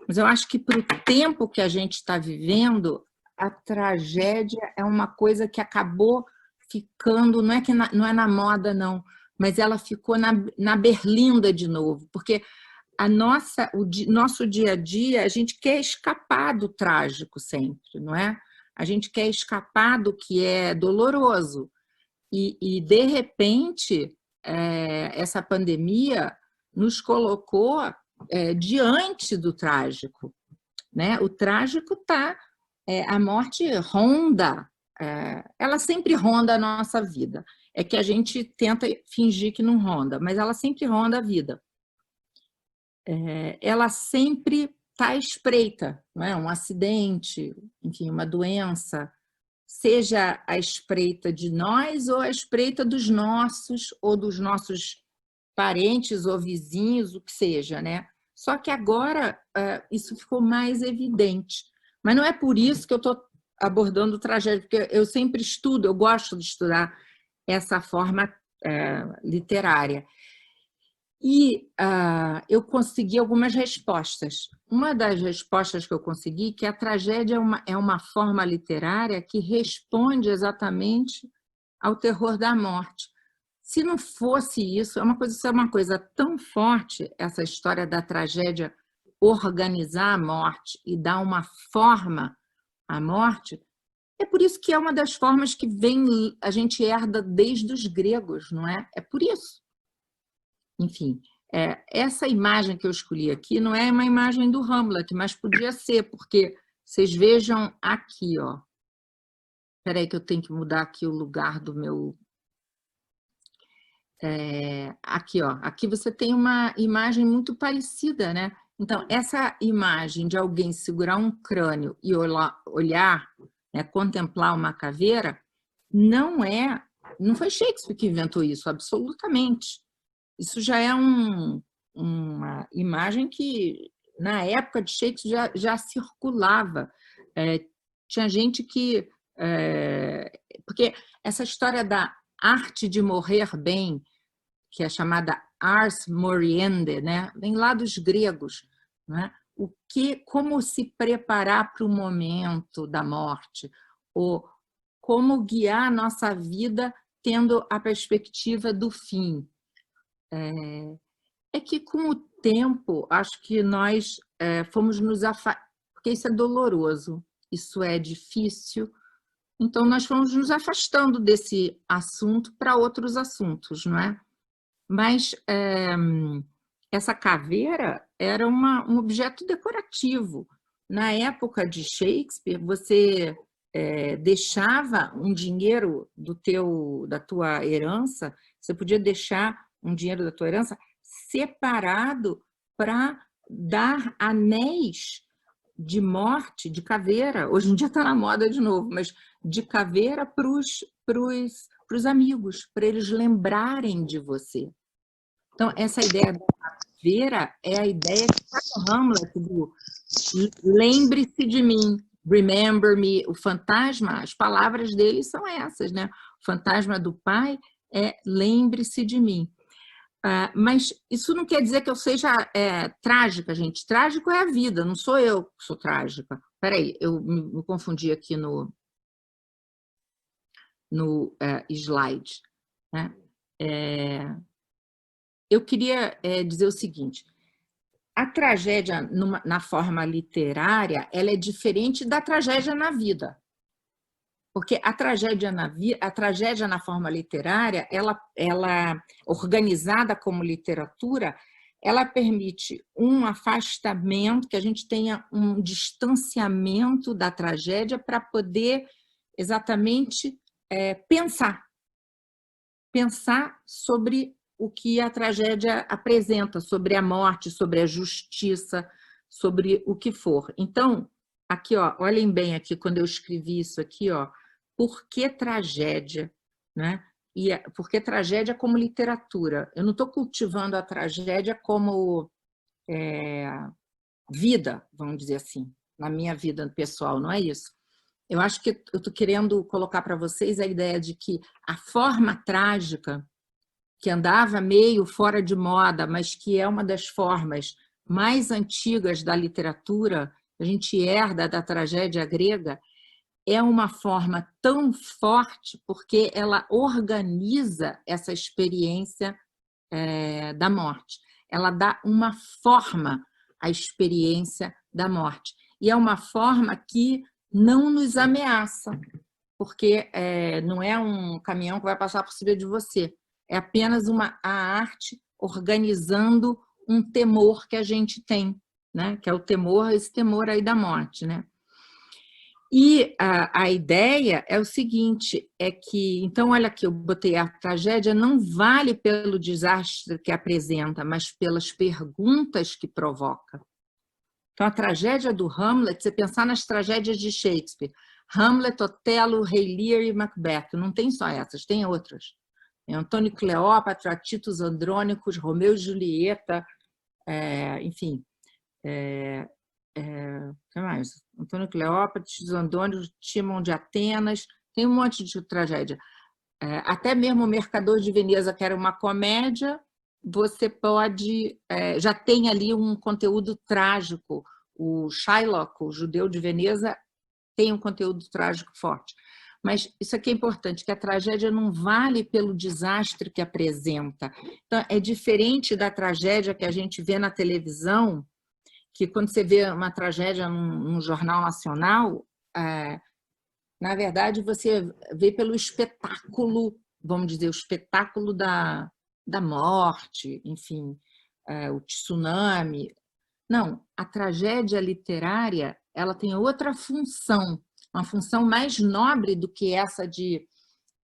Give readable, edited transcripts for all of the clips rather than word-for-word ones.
Mas eu acho que para o tempo que a gente está vivendo, a tragédia é uma coisa que acabou ficando, não é que não é na moda, não, mas ela ficou na berlinda de novo, porque nosso dia a dia, a gente quer escapar do trágico sempre, não é? A gente quer escapar do que é doloroso. E de repente, essa pandemia nos colocou diante do trágico, né? O trágico está, a morte ronda, ela sempre ronda a nossa vida. É que a gente tenta fingir que não ronda, mas ela sempre ronda a vida. Ela sempre está à espreita, não é? Um acidente, enfim, uma doença, seja à espreita de nós ou à espreita dos nossos ou dos nossos parentes ou vizinhos, o que seja, né? Só que agora isso ficou mais evidente. Mas não é por isso que eu estou abordando tragédia, porque eu sempre estudo, eu gosto de estudar essa forma literária. E eu consegui algumas respostas. Uma das respostas que eu consegui é que a tragédia é uma forma literária que responde exatamente ao terror da morte. Se não fosse isso, isso é uma coisa tão forte, essa história da tragédia organizar a morte e dar uma forma à morte, é por isso que é uma das formas que a gente herda desde os gregos, não é? É por isso. Enfim, essa imagem que eu escolhi aqui não é uma imagem do Hamlet, mas podia ser, porque vocês vejam aqui, ó. Espera aí que eu tenho que mudar aqui o lugar do meu... aqui, ó. Aqui você tem uma imagem muito parecida, né? Então, essa imagem de alguém segurar um crânio e olhar, né, contemplar uma caveira, não foi Shakespeare que inventou isso, absolutamente. Isso já é uma imagem que, na época de Shakespeare, já circulava. Tinha gente que... porque essa história da arte de morrer bem, que é chamada ars moriendi, né? Vem lá dos gregos, né? Como se preparar para o momento da morte, ou como guiar a nossa vida tendo a perspectiva do fim. É que, com o tempo, acho que nós fomos nos afastando, porque isso é doloroso, isso é difícil, então nós fomos nos afastando desse assunto para outros assuntos, não é? Mas essa caveira era um objeto decorativo. Na época de Shakespeare, você deixava um dinheiro da tua herança, você podia deixar um dinheiro da tua herança separado para dar anéis de morte, de caveira. Hoje em dia está na moda de novo, mas de caveira para os amigos, para eles lembrarem de você. Então, essa ideia da caveira é a ideia que está no Hamlet, do lembre-se de mim, remember me. O fantasma, as palavras dele são essas, né? O fantasma do pai é lembre-se de mim. Mas isso não quer dizer que eu seja trágica, gente. Trágico é a vida, não sou eu que sou trágica. Espera aí, eu me confundi aqui no slide, né? Eu queria dizer o seguinte: a tragédia na forma literária, ela é diferente da tragédia na vida. Porque a tragédia na forma literária, ela organizada como literatura, ela permite um afastamento, que a gente tenha um distanciamento da tragédia para poder exatamente pensar sobre o que a tragédia apresenta, sobre a morte, sobre a justiça, sobre o que for. Então, aqui, ó, olhem bem aqui, quando eu escrevi isso aqui, ó, por que tragédia, né? Por que tragédia como literatura? Eu não estou cultivando a tragédia como vida, vamos dizer assim, na minha vida pessoal, não é isso. Eu acho que eu estou querendo colocar para vocês a ideia de que a forma trágica, que andava meio fora de moda, mas que é uma das formas mais antigas da literatura, a gente herda da tragédia grega, é uma forma tão forte porque ela organiza essa experiência da morte. Ela dá uma forma à experiência da morte. E é uma forma que não nos ameaça, porque não é um caminhão que vai passar por cima de você. É apenas a arte organizando um temor que a gente tem, né? Que é o temor, esse temor aí da morte, né? E a ideia é o seguinte, é que, então, olha aqui, eu botei a tragédia não vale pelo desastre que apresenta, mas pelas perguntas que provoca. Então, a tragédia do Hamlet, você pensar nas tragédias de Shakespeare, Hamlet, Otelo, Rei Lear e Macbeth, não tem só essas, tem outras. Tem Antônio e Cleópatra, Titus Andrônicos, Romeu e Julieta, enfim, o que mais? Antônio Cleópatra, Titus Andrônicos, Timão de Atenas, tem um monte de tragédia. Até mesmo o Mercador de Veneza, que era uma comédia, você pode... já tem ali um conteúdo trágico. O Shylock, o judeu de Veneza, tem um conteúdo trágico forte. Mas isso aqui é importante, que a tragédia não vale pelo desastre que apresenta. Então, é diferente da tragédia que a gente vê na televisão, que quando você vê uma tragédia num jornal nacional, na verdade, você vê pelo espetáculo, vamos dizer, o espetáculo da morte, enfim, o tsunami. Não, a tragédia literária, ela tem outra função, uma função mais nobre do que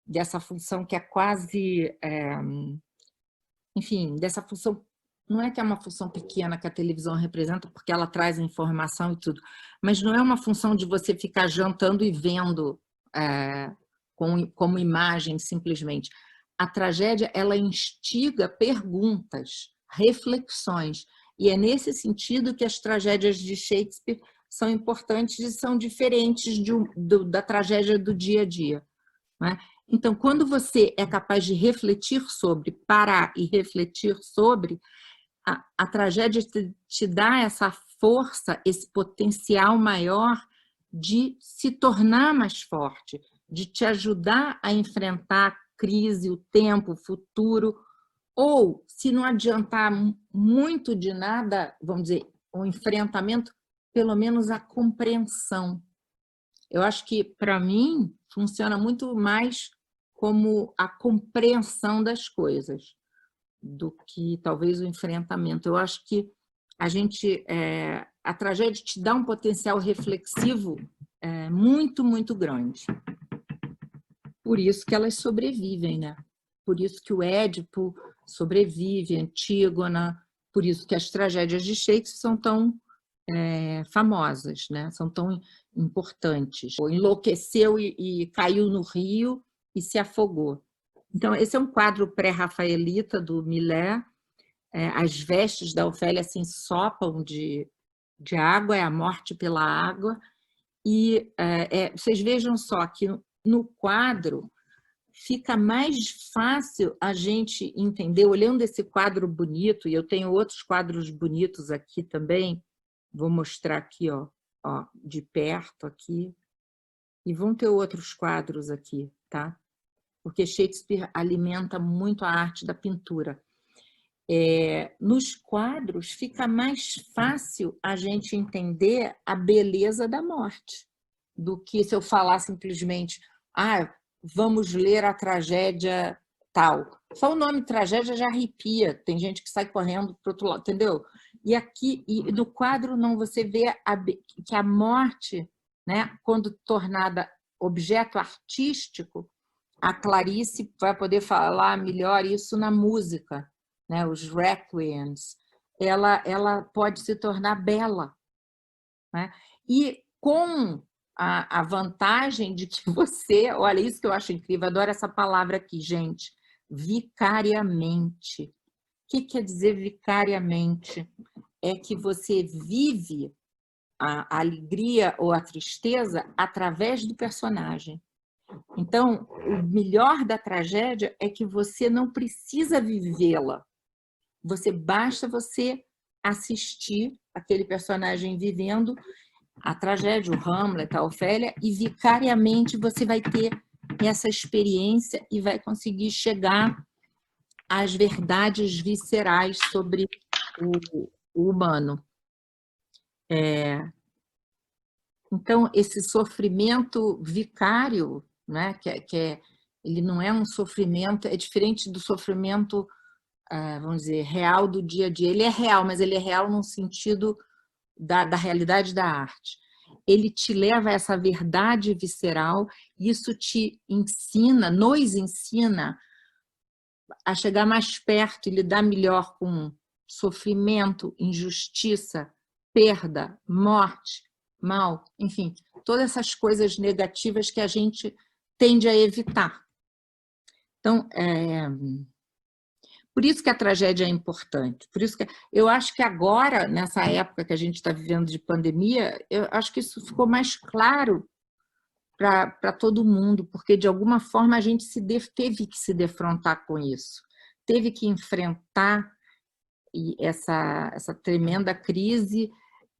dessa função que é quase, enfim, dessa função, não é que é uma função pequena que a televisão representa, porque ela traz informação e tudo, mas não é uma função de você ficar jantando e vendo como imagem, simplesmente. A tragédia, ela instiga perguntas, reflexões, e é nesse sentido que as tragédias de Shakespeare são importantes e são diferentes da tragédia do dia a dia, né? Então, quando você é capaz de refletir sobre, parar e refletir sobre, a tragédia te dá essa força, esse potencial maior de se tornar mais forte, de te ajudar a enfrentar a crise, o tempo, o futuro, ou, se não adiantar muito de nada, vamos dizer, o enfrentamento, pelo menos a compreensão. Eu acho que, para mim, funciona muito mais como a compreensão das coisas do que talvez o enfrentamento. Eu acho que a tragédia te dá um potencial reflexivo muito, muito grande. Por isso que elas sobrevivem, né? Por isso que o Édipo sobrevive, Antígona, por isso que as tragédias de Shakespeare são tão famosas, né? São tão importantes. Enlouqueceu e caiu no rio e se afogou. Então, esse é um quadro pré-rafaelita do Millet. As vestes da Ofélia se ensopam de água, é a morte pela água. E vocês vejam só que no quadro fica mais fácil a gente entender, olhando esse quadro bonito, e eu tenho outros quadros bonitos aqui também, vou mostrar aqui, ó, de perto aqui, e vão ter outros quadros aqui, tá? Porque Shakespeare alimenta muito a arte da pintura. Nos quadros fica mais fácil a gente entender a beleza da morte, do que se eu falar simplesmente, vamos ler a tragédia tal. Só o nome tragédia já arrepia, tem gente que sai correndo para o outro lado, entendeu? E aqui, no quadro, não, você vê que a morte, né, quando tornada objeto artístico, a Clarice vai poder falar melhor isso na música, né, os requiems, ela pode se tornar bela, né? E com a vantagem de que você, olha, isso que eu acho incrível, adoro essa palavra aqui, gente, vicariamente. O que quer dizer vicariamente? É que você vive a alegria ou a tristeza através do personagem. Então, o melhor da tragédia é que você não precisa vivê-la. Basta você assistir aquele personagem vivendo a tragédia, o Hamlet, a Ofélia, e vicariamente você vai ter essa experiência e vai conseguir chegar às verdades viscerais sobre o humano. Então, esse sofrimento vicário, né, ele não é um sofrimento, é diferente do sofrimento, vamos dizer, real do dia a dia. Ele é real, mas ele é real no sentido da realidade da arte. Ele te leva a essa verdade visceral, e isso te ensina, nos ensina a chegar mais perto e lidar melhor com sofrimento, injustiça, perda, morte, mal, enfim, todas essas coisas negativas que a gente tende a evitar. Então, por isso que a tragédia é importante. Por isso que eu acho que agora, nessa época que a gente está vivendo de pandemia, eu acho que isso ficou mais claro para todo mundo, porque de alguma forma a gente teve que se defrontar com isso, teve que enfrentar essa tremenda crise,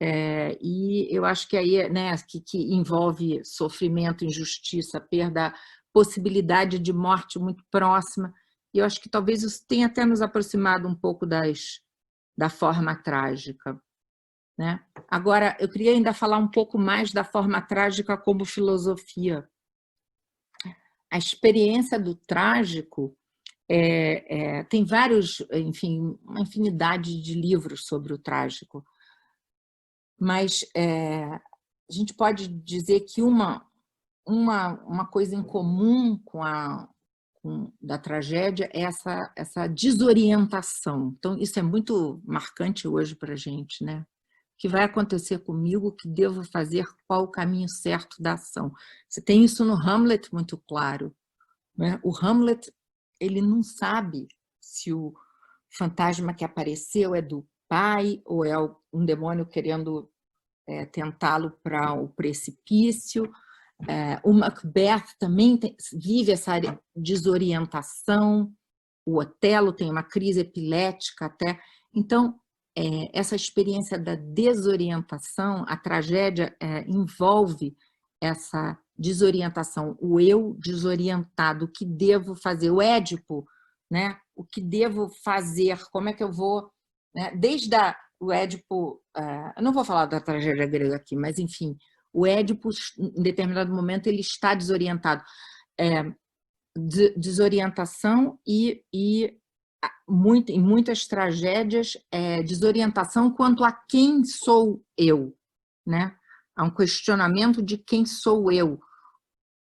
e eu acho que aí, né, que envolve sofrimento, injustiça, perda, possibilidade de morte muito próxima. E eu acho que talvez isso tenha até nos aproximado um pouco da forma trágica, né? Agora, eu queria ainda falar um pouco mais da forma trágica como filosofia. A experiência do trágico tem vários, enfim, uma infinidade de livros sobre o trágico, mas a gente pode dizer que uma coisa em comum da tragédia é essa desorientação. Então, isso é muito marcante hoje para a gente, né? O que vai acontecer comigo, o que devo fazer, qual o caminho certo da ação. Você tem isso no Hamlet muito claro, né? O Hamlet, ele não sabe se o fantasma que apareceu é do pai ou é um demônio querendo tentá-lo para o precipício. O Macbeth também vive essa desorientação, o Otelo tem uma crise epilética até. Então, essa experiência da desorientação, a tragédia envolve essa desorientação, o eu desorientado, o que devo fazer, o Édipo, né? O que devo fazer, como é que eu vou, né? Desde o Édipo, eu não vou falar da tragédia grega aqui, mas enfim, o Édipo, em determinado momento, ele está desorientado. Desorientação e em muitas tragédias, desorientação quanto a quem sou eu, né? Há um questionamento de quem sou eu,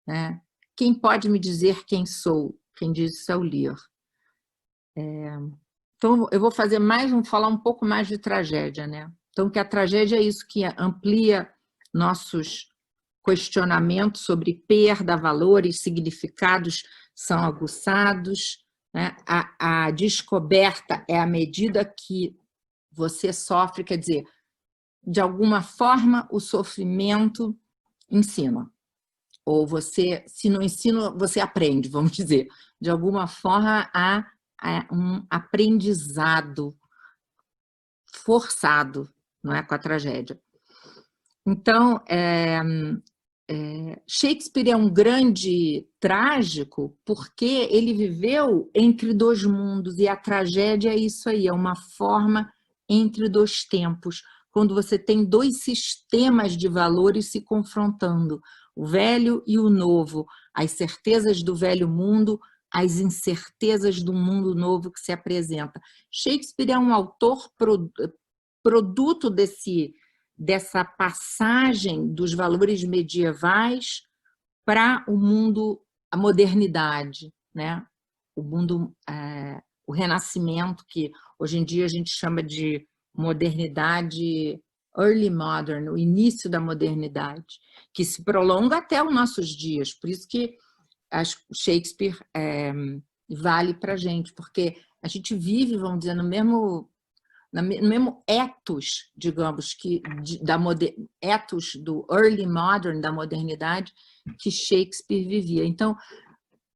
né? Quem pode me dizer quem sou? Quem diz isso é o Lear. Então, eu vou falar um pouco mais de tragédia, né? Então, que a tragédia é isso que amplia nossos questionamentos sobre perda, valores, significados são aguçados, né? A descoberta é à medida que você sofre, quer dizer, de alguma forma o sofrimento ensina. Ou você, se não ensina, você aprende, vamos dizer. De alguma forma há um aprendizado forçado, não é, com a tragédia. Então, Shakespeare é um grande trágico porque ele viveu entre dois mundos, e a tragédia é isso aí, é uma forma entre dois tempos, quando você tem dois sistemas de valores se confrontando, o velho e o novo, as certezas do velho mundo, as incertezas do mundo novo que se apresenta. Shakespeare é um autor produto dessa passagem dos valores medievais para o mundo, a modernidade, né? O mundo, o renascimento, que hoje em dia a gente chama de modernidade early modern, o início da modernidade, que se prolonga até os nossos dias. Por isso que Shakespeare vale para a gente, porque a gente vive, vamos dizer, no mesmo ethos, digamos, ethos do early modern, da modernidade, que Shakespeare vivia. Então,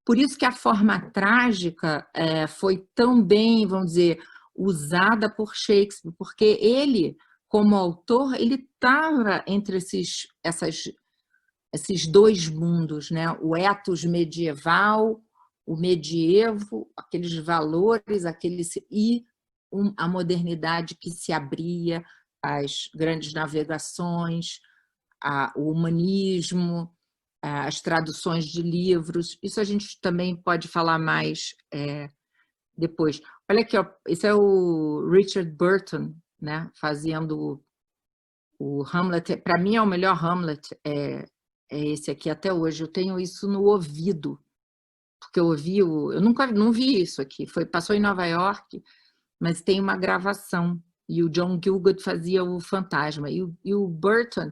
por isso que a forma trágica foi tão bem, vamos dizer, usada por Shakespeare, porque ele, como autor, ele estava entre esses dois mundos, né? O ethos medieval, o medievo, aqueles valores, e a modernidade que se abria, as grandes navegações, o humanismo, as traduções de livros. Isso a gente também pode falar mais depois. Olha aqui, ó, esse é o Richard Burton, né, fazendo o Hamlet. Para mim é o melhor Hamlet, é esse aqui até hoje. Eu tenho isso no ouvido, porque eu nunca não vi isso aqui. Passou em Nova York, mas tem uma gravação. E o John Gielgud fazia o fantasma. E o Burton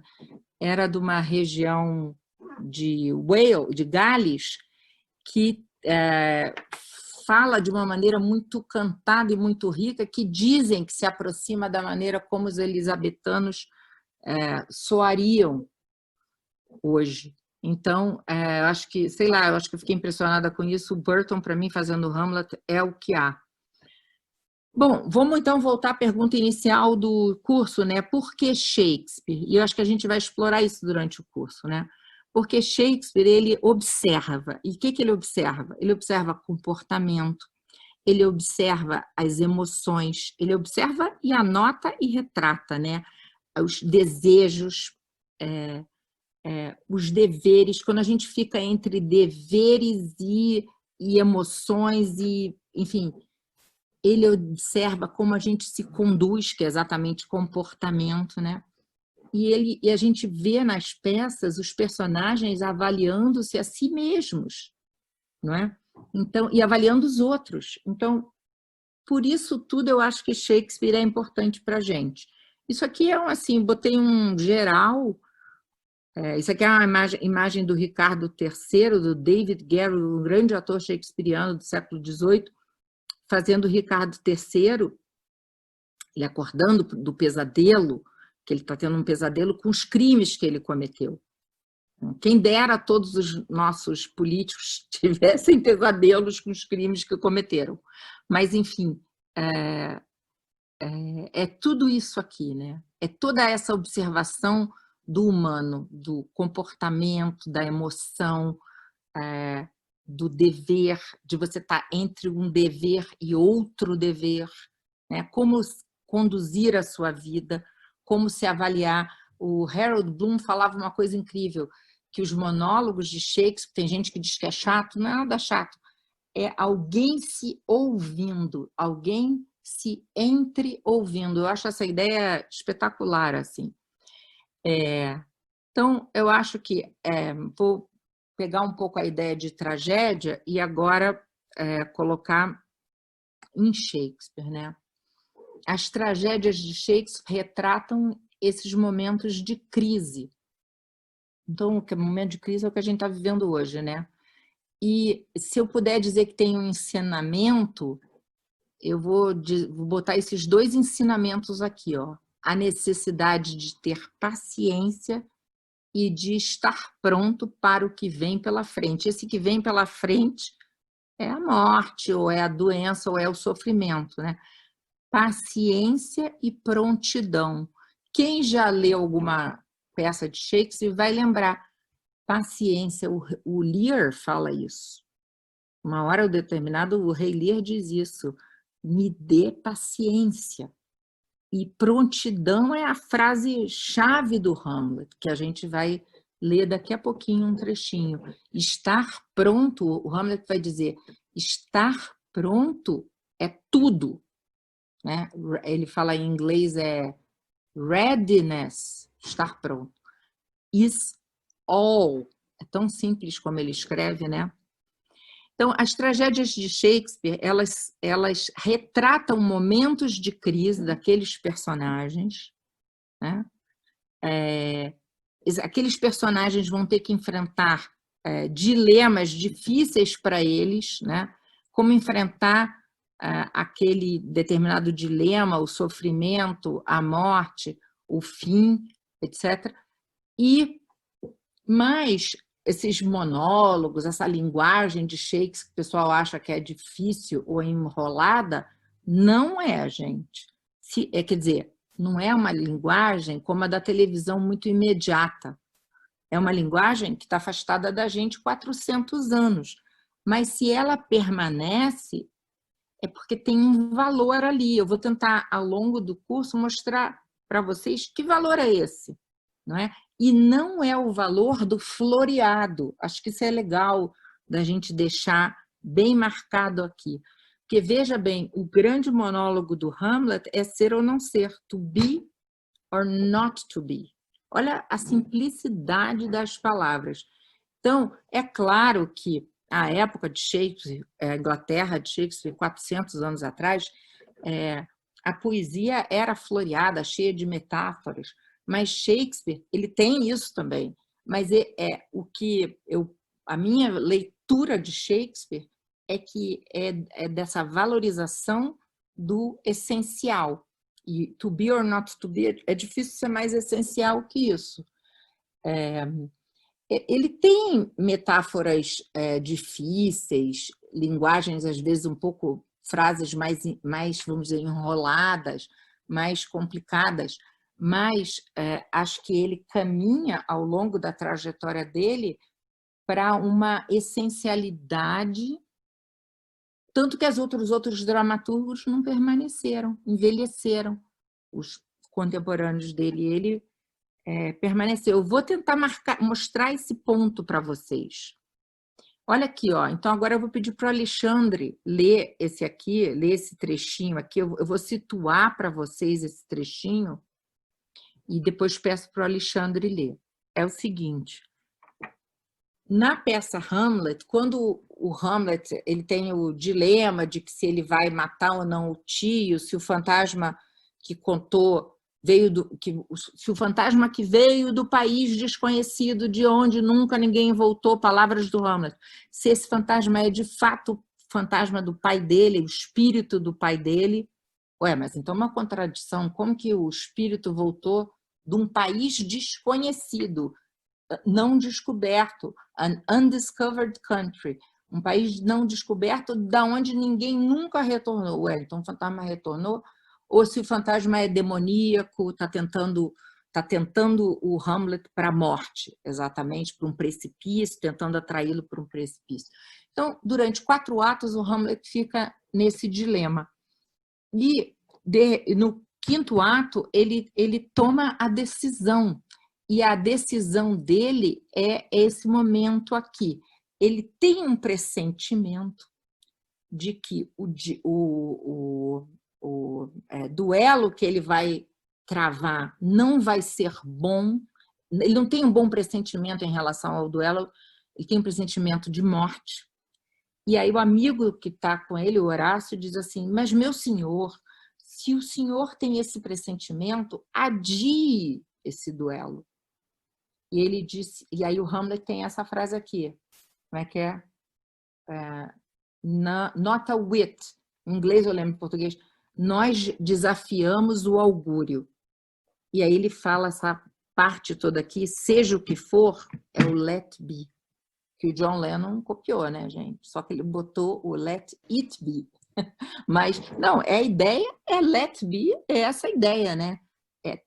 era de uma região de Wales, de Gales, que fala de uma maneira muito cantada e muito rica, que dizem que se aproxima da maneira como os elisabetanos soariam hoje. Então, eu acho que, sei lá, eu acho que eu fiquei impressionada com isso. O Burton, para mim, fazendo Hamlet, é o que há. Bom, vamos então voltar à pergunta inicial do curso, né? Por que Shakespeare? E eu acho que a gente vai explorar isso durante o curso, né? Porque Shakespeare, ele observa. E o que ele observa? Ele observa comportamento, ele observa as emoções, ele observa e anota e retrata, né? Os desejos, os deveres. Quando a gente fica entre deveres e emoções, e, enfim, ele observa como a gente se conduz, que é exatamente comportamento, né? E a gente vê nas peças os personagens avaliando-se a si mesmos, não é? Então, e avaliando os outros. Então, por isso tudo eu acho que Shakespeare é importante para a gente. Isso aqui é assim, botei um geral. Isso aqui é uma imagem do Ricardo III, do David Garrett, um grande ator shakespeariano do século XVIII, fazendo Ricardo III, ele acordando do pesadelo, que ele está tendo um pesadelo com os crimes que ele cometeu. Quem dera todos os nossos políticos tivessem pesadelos com os crimes que cometeram. Mas, enfim, é tudo isso aqui, né? É toda essa observação do humano, do comportamento, da emoção, do dever, de você estar entre um dever e outro dever, né? Como conduzir a sua vida, como se avaliar. O Harold Bloom falava uma coisa incrível, que os monólogos de Shakespeare, tem gente que diz que é chato, não é nada chato, é alguém se ouvindo, alguém se entre-ouvindo. Eu acho essa ideia espetacular, assim. Então, eu acho que vou pegar um pouco a ideia de tragédia e agora colocar em Shakespeare, né? As tragédias de Shakespeare retratam esses momentos de crise. Então, o momento de crise é o que a gente está vivendo hoje, né? E se eu puder dizer que tem um ensinamento, eu vou botar esses dois ensinamentos aqui, ó. A necessidade de ter paciência e de estar pronto para o que vem pela frente. Esse que vem pela frente é a morte, ou é a doença, ou é o sofrimento, né? Paciência e prontidão. Quem já leu alguma peça de Shakespeare vai lembrar. Paciência, o Lear fala isso. Uma hora determinada, o rei Lear diz isso. Me dê paciência. E prontidão é a frase-chave do Hamlet, que a gente vai ler daqui a pouquinho um trechinho. Estar pronto, o Hamlet vai dizer, estar pronto é tudo. Né? Ele fala em inglês readiness, estar pronto. Is all. É tão simples como ele escreve, né? Então, as tragédias de Shakespeare, elas retratam momentos de crise daqueles personagens, né? Aqueles personagens vão ter que enfrentar dilemas difíceis para eles, né? Como enfrentar aquele determinado dilema, o sofrimento, a morte, o fim, etc. Mas esses monólogos, essa linguagem de Shakespeare que o pessoal acha que é difícil ou enrolada, Não é, gente. Quer dizer, não é uma linguagem como a da televisão muito imediata. É uma linguagem que está afastada da gente 400 anos. Mas se ela permanece, é porque tem um valor ali. Eu vou tentar, ao longo do curso, mostrar para vocês que valor é esse. Não é? E não é o valor do floreado. Acho que isso é legal da gente deixar bem marcado aqui. Porque, veja bem, o grande monólogo do Hamlet é ser ou não ser, to be or not to be. Olha a simplicidade das palavras. Então, é claro que a época de Shakespeare, a Inglaterra de Shakespeare, 400 anos atrás, a poesia era floreada, cheia de metáforas, mas Shakespeare, ele tem isso também. Mas a minha leitura de Shakespeare é que é dessa valorização do essencial. E to be or not to be é difícil ser mais essencial que isso. Ele tem metáforas difíceis, linguagens às vezes um pouco, frases mais vamos dizer, enroladas, mais complicadas, mas acho que ele caminha ao longo da trajetória dele para uma essencialidade, tanto que os outros dramaturgos não permaneceram, envelheceram, os contemporâneos dele, ele permaneceu. Eu vou tentar mostrar esse ponto para vocês. Olha aqui, ó. Então agora eu vou pedir para o Alexandre ler esse trechinho aqui. Eu vou situar para vocês esse trechinho e depois peço para o Alexandre ler. É o seguinte: na peça Hamlet, quando o Hamlet ele tem o dilema de que se ele vai matar ou não o tio, se o fantasma que contou se o fantasma que veio do país desconhecido, de onde nunca ninguém voltou, palavras do Hamlet, se esse fantasma é de fato o fantasma do pai dele, o espírito do pai dele, mas então é uma contradição, como que o espírito voltou de um país desconhecido, não descoberto, an undiscovered country, um país não descoberto, da onde ninguém nunca retornou. Então o fantasma retornou, ou se o fantasma é demoníaco, está tentando o Hamlet para a morte, exatamente, para um precipício, tentando atraí-lo para um precipício. Então, durante 4 atos, o Hamlet fica nesse dilema. E no 5º ato, ele toma a decisão, e a decisão dele é esse momento aqui. Ele tem um pressentimento de que o duelo que ele vai travar não vai ser bom, ele não tem um bom pressentimento em relação ao duelo, ele tem um pressentimento de morte. E aí o amigo que está com ele, o Horácio, diz assim: mas meu senhor, se o senhor tem esse pressentimento, adie esse duelo. E ele disse, e aí o Hamlet tem essa frase aqui, como é que é? Not a wit, em inglês eu lembro, em português, nós desafiamos o augúrio. E aí ele fala essa parte toda aqui, seja o que for, é o let be, que o John Lennon copiou, né, gente? Só que ele botou o let it be. Mas, não, a ideia é let be, é essa ideia, né?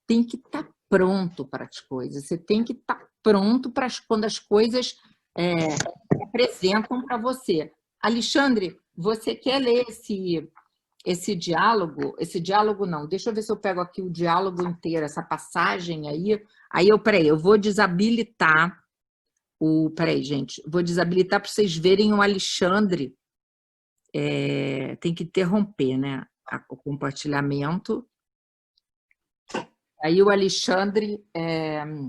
Tem que estar pronto para as coisas, você tem que estar pronto para quando as coisas se apresentam para você. Alexandre, você quer ler esse diálogo? Esse diálogo não, deixa eu ver se eu pego aqui o diálogo inteiro, essa passagem aí eu vou desabilitar peraí, gente, vou desabilitar para vocês verem o Alexandre, tem que interromper, né, o compartilhamento. Aí o Alexandre, deixa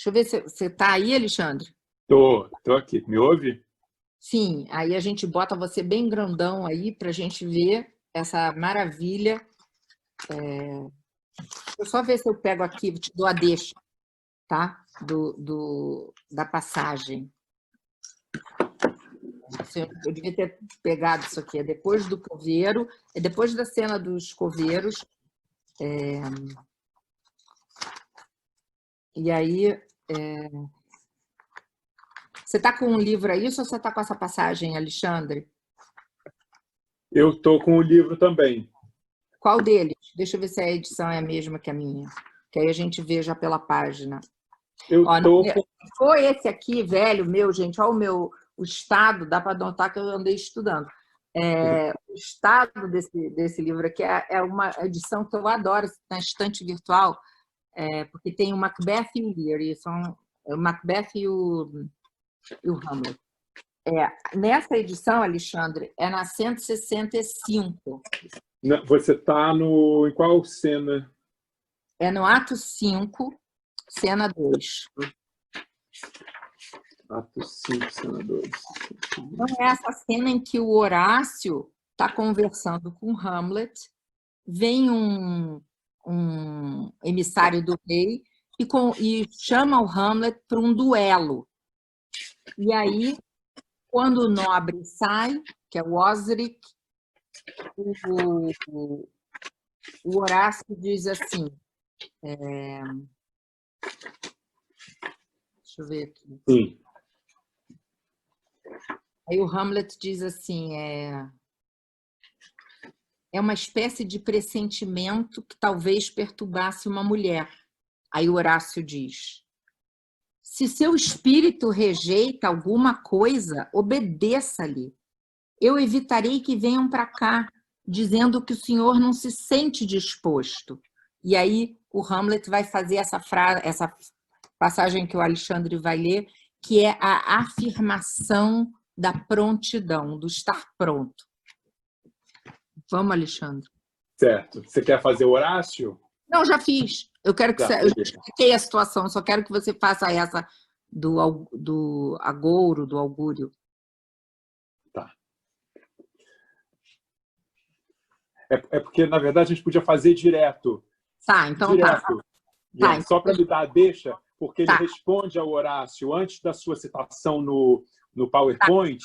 eu ver se você está aí, Alexandre? Tô aqui, me ouve? Sim, aí a gente bota você bem grandão aí para a gente ver essa maravilha. Deixa eu só ver se eu pego aqui, te dou a deixa, tá? Da passagem. Eu devia ter pegado isso aqui, é depois do coveiro, é depois da cena dos coveiros. E aí, você está com um livro aí ou você está com essa passagem, Alexandre? Eu estou com o livro também. Qual deles? Deixa eu ver se a edição é a mesma que a minha. Que aí a gente vê já pela página. Eu Ó, estou foi esse aqui, velho, meu, gente. Olha o estado, dá para notar que eu andei estudando. O estado desse livro aqui é uma edição que eu adoro, na estante virtual, porque tem o Macbeth e o Lear, e são o Macbeth e o Hamlet. Nessa edição, Alexandre, é na 165. Você está em qual cena? É no ato 5, cena 2. Ato 5, cena 2. Então, é essa cena em que o Horácio está conversando com Hamlet, vem um emissário do rei e chama o Hamlet para um duelo. E aí, quando o nobre sai, que é o Osric, o Horácio diz assim... deixa eu ver aqui. Sim. Aí o Hamlet diz assim, é uma espécie de pressentimento que talvez perturbasse uma mulher. Aí o Horácio diz, se seu espírito rejeita alguma coisa, obedeça-lhe. Eu evitarei que venham para cá, dizendo que o senhor não se sente disposto. E aí o Hamlet vai fazer essa passagem que o Alexandre vai ler, que é a afirmação da prontidão, do estar pronto. Vamos, Alexandre. Certo. Você quer fazer o Horácio? Não, já fiz. Eu quero que eu já expliquei a situação, só quero que você faça essa do agouro, do augúrio. Tá. É porque, na verdade, a gente podia fazer direto. Tá, então direto. Tá. Só para me dar a deixa, porque ele responde ao Horácio antes da sua citação no PowerPoint.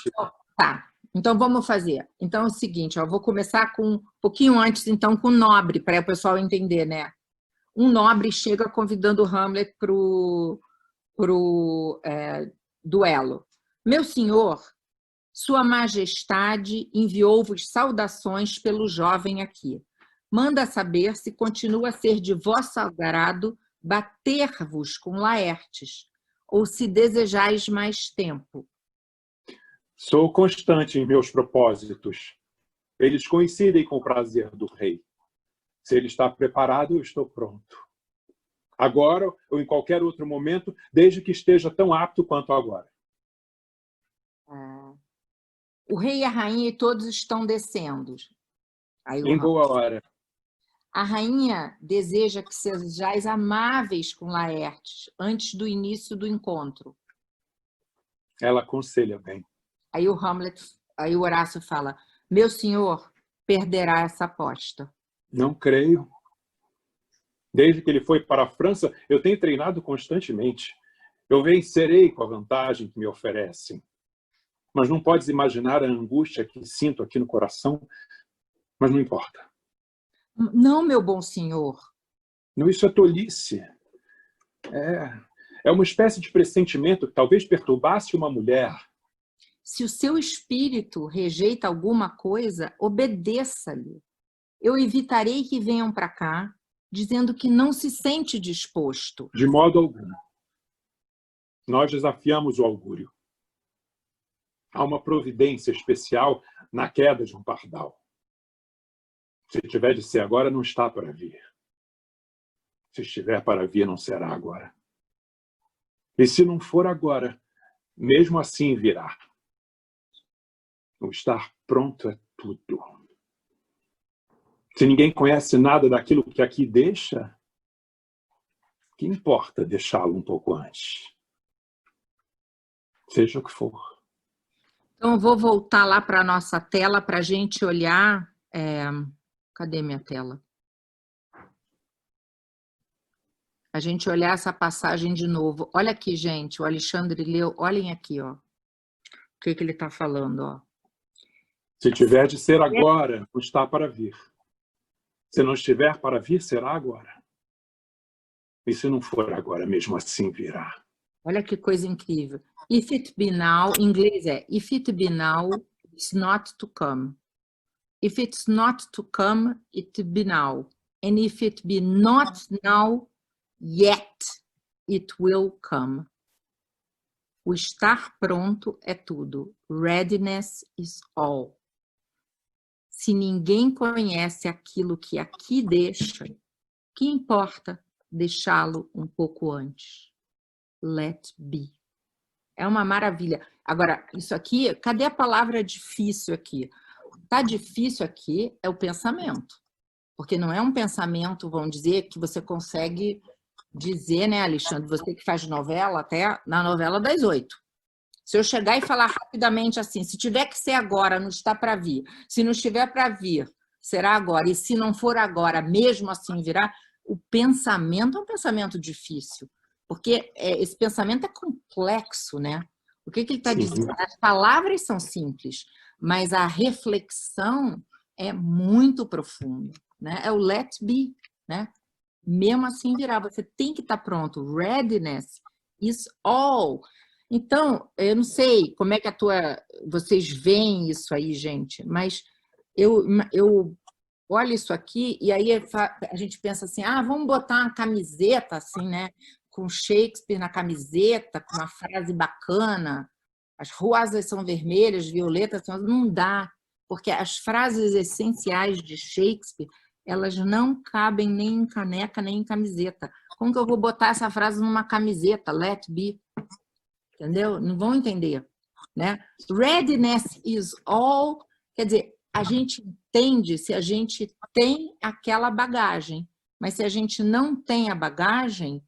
Tá. Então, vamos fazer. Então, é o seguinte, eu vou começar com um pouquinho antes, então, com o nobre, para o pessoal entender, né? Um nobre chega convidando o Hamlet para o duelo. Meu senhor, sua majestade enviou-vos saudações pelo jovem aqui. Manda saber se continua a ser de vosso agrado bater-vos com Laertes, ou se desejais mais tempo. Sou constante em meus propósitos. Eles coincidem com o prazer do rei. Se ele está preparado, eu estou pronto. Agora ou em qualquer outro momento, desde que esteja tão apto quanto agora. O rei e a rainha e todos estão descendo. Aí em boa hora. A rainha deseja que sejais amáveis com Laertes antes do início do encontro. Ela aconselha bem. Aí o Horácio fala, meu senhor perderá essa aposta. Não creio. Desde que ele foi para a França, eu tenho treinado constantemente. Eu vencerei com a vantagem que me oferecem. Mas não podes imaginar a angústia que sinto aqui no coração. Mas não importa. Não, meu bom senhor. Não, isso é tolice. É uma espécie de pressentimento que talvez perturbasse uma mulher. Se o seu espírito rejeita alguma coisa, obedeça-lhe. Eu evitarei que venham para cá, dizendo que não se sente disposto. De modo algum. Nós desafiamos o augúrio. Há uma providência especial na queda de um pardal. Se tiver de ser agora, não está para vir. Se estiver para vir, não será agora. E se não for agora, mesmo assim virá. O estar pronto é tudo. Se ninguém conhece nada daquilo que aqui deixa, que importa deixá-lo um pouco antes? Seja o que for. Então, eu vou voltar lá para a nossa tela para a gente olhar... Cadê minha tela? A gente olhar essa passagem de novo. Olha aqui, gente, o Alexandre leu. Olhem aqui, ó. O que ele está falando, ó. Se tiver de ser agora, não está para vir. Se não estiver para vir, será agora. E se não for agora, mesmo assim virá. Olha que coisa incrível. If it be now, em inglês é If it be now, it's not to come. If it's not to come, it be now. And if it be not now, yet it will come. O estar pronto é tudo. Readiness is all. Se ninguém conhece aquilo que aqui deixa, que importa deixá-lo um pouco antes? Let be. É uma maravilha. Agora, isso aqui, cadê a palavra difícil aqui? Tá difícil aqui é o pensamento. Porque não é um pensamento, vamos dizer, que você consegue dizer, né, Alexandre? Você que faz novela, até na novela das 8. Se eu chegar e falar rapidamente assim, se tiver que ser agora, não está para vir. Se não estiver para vir, será agora. E se não for agora, mesmo assim virá. O pensamento é um pensamento difícil. Porque esse pensamento é complexo, né? O que ele está dizendo? As palavras são simples, mas a reflexão é muito profunda, né? É o let be, né? Mesmo assim virá, você tem que estar pronto. Readiness is all. Então, eu não sei como é que vocês veem isso aí, gente, mas eu olho isso aqui e aí a gente pensa assim, vamos botar uma camiseta assim, né? Com Shakespeare na camiseta, com uma frase bacana, as rosas são vermelhas, violetas são... Não dá, porque as frases essenciais de Shakespeare, elas não cabem nem em caneca, nem em camiseta. Como que eu vou botar essa frase numa camiseta? Let be. Entendeu? Não vão entender, né? Readiness is all, quer dizer, a gente entende se a gente tem aquela bagagem, mas se a gente não tem a bagagem,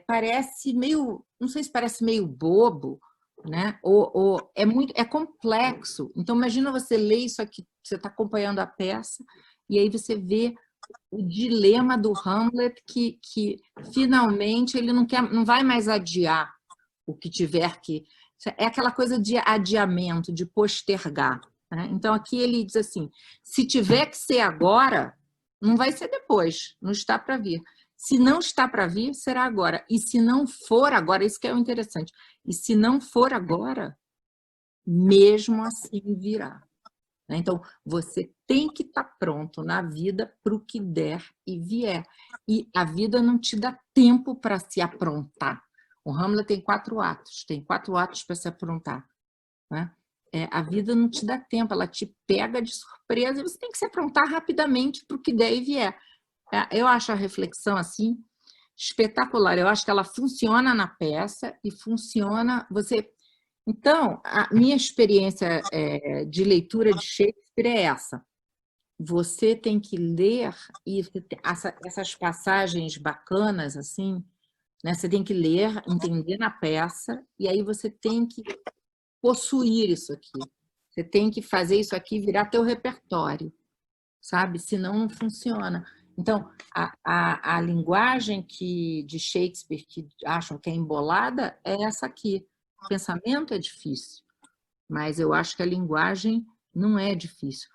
parece meio, não sei se parece meio bobo, né? Ou é complexo. Então, imagina você ler isso aqui, você está acompanhando a peça, e aí você vê o dilema do Hamlet, que finalmente ele não vai mais adiar o que tiver que... É aquela coisa de adiamento, de postergar, né? Então, aqui ele diz assim, se tiver que ser agora, não vai ser depois, não está para vir. Se não está para vir, será agora. E se não for agora, isso que é o interessante, e se não for agora, mesmo assim virá. Então, você tem que estar pronto na vida para o que der e vier. E a vida não te dá tempo para se aprontar. O Hamlet tem 4 atos, tem 4 atos para se aprontar, né? A vida não te dá tempo, ela te pega de surpresa e você tem que se aprontar rapidamente para o que der e vier. Eu acho a reflexão assim espetacular, eu acho que ela funciona na peça e funciona... Então, a minha experiência de leitura de Shakespeare é essa. Você tem que ler e essas passagens bacanas, assim, né? Você tem que ler, entender na peça, e aí você tem que possuir isso aqui. Você tem que fazer isso aqui virar teu repertório, sabe? Senão não funciona. Então, a linguagem de Shakespeare que acham que é embolada é essa aqui. O pensamento é difícil, mas eu acho que a linguagem não é difícil.